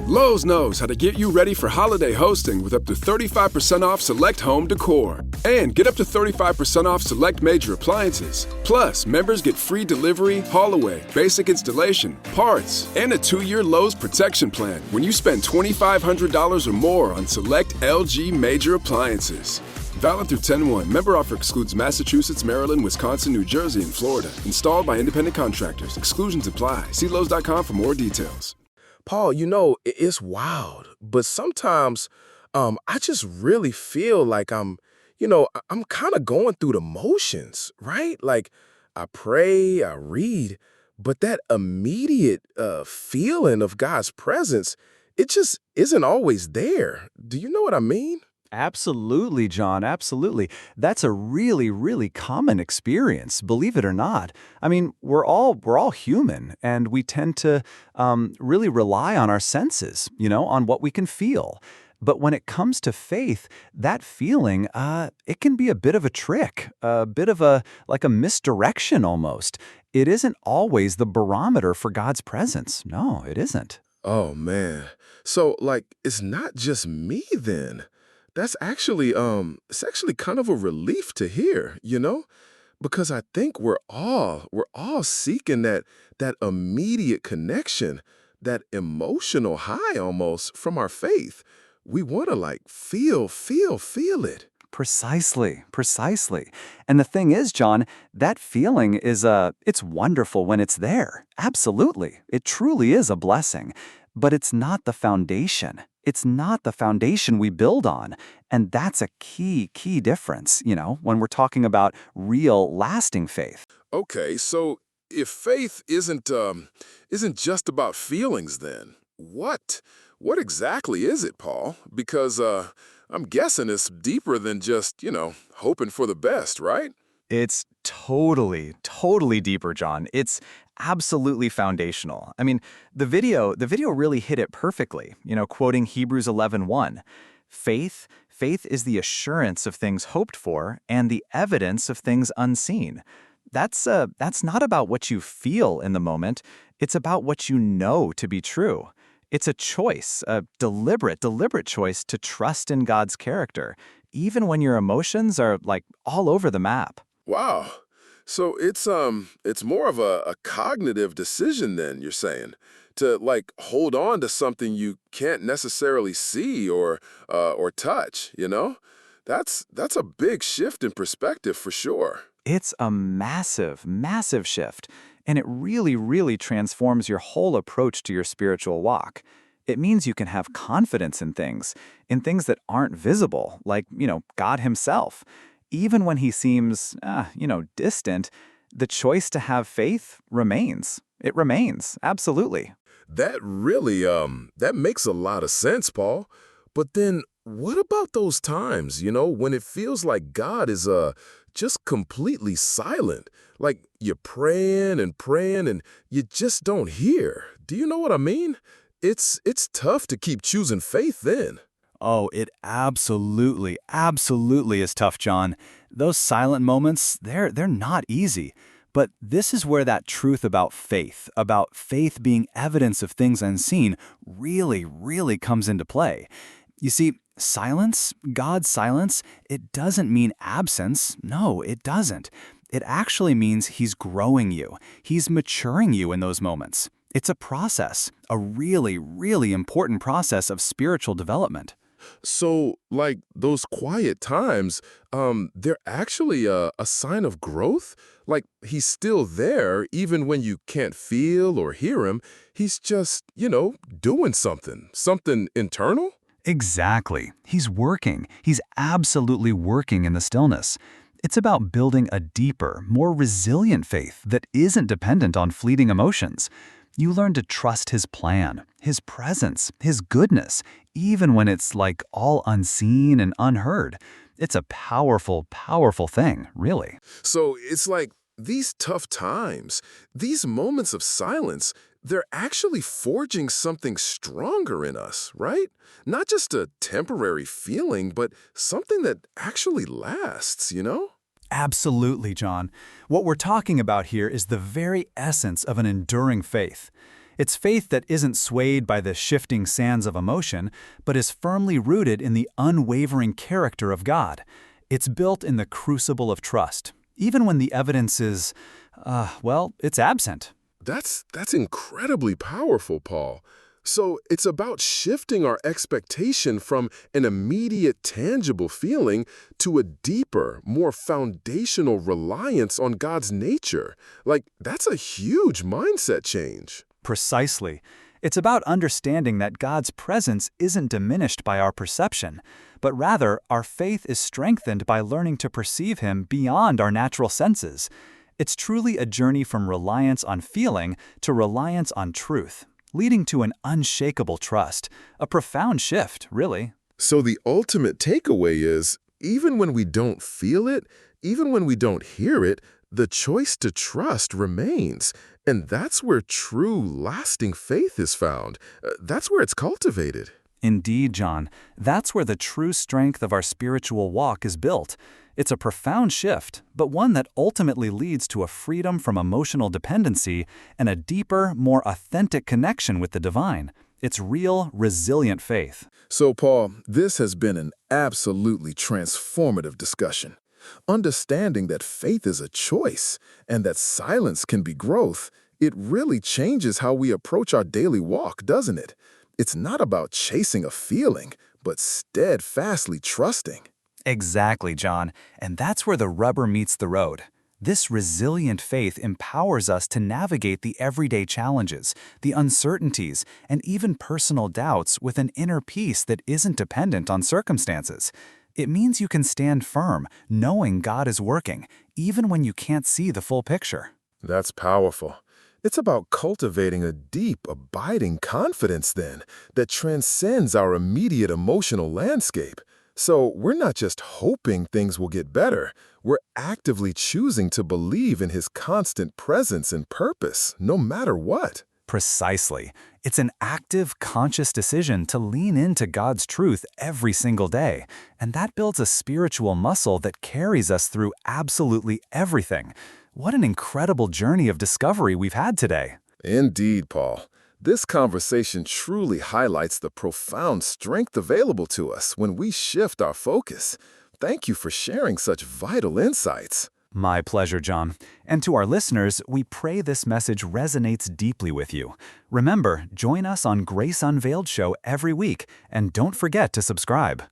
Lowe's knows how to get you ready for holiday hosting with up to 35% off select home decor. And get up to 35% off select major appliances. Plus, members get free delivery, haul-away, basic installation, parts, and a 2-year Lowe's protection plan when you spend $2,500 or more on select LG major appliances. Valid through 10/1. Member offer excludes Massachusetts, Maryland, Wisconsin, New Jersey, and Florida. Installed by independent contractors. Exclusions apply. See Lowe's.com for more details. Paul, it's wild, but sometimes I just really feel like I'm kind of going through the motions, right? Like I pray, I read, but that immediate feeling of God's presence, it just isn't always there. Do you know what I mean? Absolutely, John, absolutely. That's a really, really common experience, believe it or not. I mean, we're all human, and we tend to really rely on our senses, on what we can feel. But when it comes to faith, that feeling, it can be a bit of a trick, a bit of like a misdirection almost. It isn't always the barometer for God's presence. No, it isn't. Oh, man. So, it's not just me then. That's it's actually kind of a relief to hear, because I think we're all seeking that immediate connection, that emotional high almost from our faith. We want to feel it. Precisely. And the thing is, John, that feeling is it's wonderful when it's there. Absolutely. It truly is a blessing. But it's not the foundation. It's not the foundation we build on. And that's a key difference, when we're talking about real, lasting faith. Okay, so if faith isn't just about feelings then, what exactly is it, Paul? Because I'm guessing it's deeper than just, hoping for the best, right? It's totally deeper, John. It's absolutely foundational. I mean, the video really hit it perfectly, quoting Hebrews 11:1. Faith is the assurance of things hoped for and the evidence of things unseen. That's not about what you feel in the moment. It's about what you know to be true. It's a choice, a deliberate choice to trust in God's character, even when your emotions are all over the map. Wow. So it's more of a cognitive decision then, you're saying, to hold on to something you can't necessarily see or touch, That's a big shift in perspective for sure. It's a massive shift, and it really transforms your whole approach to your spiritual walk. It means you can have confidence in things that aren't visible, like, God himself. Even when he seems, distant, the choice to have faith remains. It remains, absolutely. That really, that makes a lot of sense, Paul. But then what about those times, when it feels like God is just completely silent? Like you're praying and you just don't hear. Do you know what I mean? It's tough to keep choosing faith then. Oh, it absolutely is tough, John. Those silent moments, they're not easy. But this is where that truth about faith being evidence of things unseen, really comes into play. You see, silence, God's silence, it doesn't mean absence. No, it doesn't. It actually means he's growing you. He's maturing you in those moments. It's a process, a really important process of spiritual development. So, those quiet times, they're actually a sign of growth? Like, he's still there even when you can't feel or hear him. He's just, doing something internal? Exactly. He's working. He's absolutely working in the stillness. It's about building a deeper, more resilient faith that isn't dependent on fleeting emotions. You learn to trust his plan, his presence, his goodness, even when it's all unseen and unheard. It's a powerful thing, really. So it's these tough times, these moments of silence, they're actually forging something stronger in us, right? Not just a temporary feeling, but something that actually lasts, Absolutely, John. What we're talking about here is the very essence of an enduring faith. It's faith that isn't swayed by the shifting sands of emotion, but is firmly rooted in the unwavering character of God. It's built in the crucible of trust, even when the evidence is, it's absent. That's incredibly powerful, Paul. So it's about shifting our expectation from an immediate, tangible feeling to a deeper, more foundational reliance on God's nature. Like, that's a huge mindset change. Precisely. It's about understanding that God's presence isn't diminished by our perception, but rather our faith is strengthened by learning to perceive Him beyond our natural senses. It's truly a journey from reliance on feeling to reliance on truth, leading to an unshakable trust, a profound shift, really. So the ultimate takeaway is, even when we don't feel it, even when we don't hear it, the choice to trust remains. And that's where true, lasting faith is found. That's where it's cultivated. Indeed, John. That's where the true strength of our spiritual walk is built. It's a profound shift, but one that ultimately leads to a freedom from emotional dependency and a deeper, more authentic connection with the divine. It's real, resilient faith. So, Paul, this has been an absolutely transformative discussion. Understanding that faith is a choice and that silence can be growth, it really changes how we approach our daily walk, doesn't it? It's not about chasing a feeling, but steadfastly trusting. Exactly, John. And that's where the rubber meets the road. This resilient faith empowers us to navigate the everyday challenges, the uncertainties, and even personal doubts with an inner peace that isn't dependent on circumstances. It means you can stand firm, knowing God is working, even when you can't see the full picture. That's powerful. It's about cultivating a deep, abiding confidence, then, that transcends our immediate emotional landscape. So we're not just hoping things will get better. We're actively choosing to believe in His constant presence and purpose, no matter what. Precisely. It's an active, conscious decision to lean into God's truth every single day, and that builds a spiritual muscle that carries us through absolutely everything. What an incredible journey of discovery we've had today. Indeed, Paul. This conversation truly highlights the profound strength available to us when we shift our focus. Thank you for sharing such vital insights. My pleasure, John. And to our listeners, we pray this message resonates deeply with you. Remember, join us on Grace Unveiled Show every week, and don't forget to subscribe.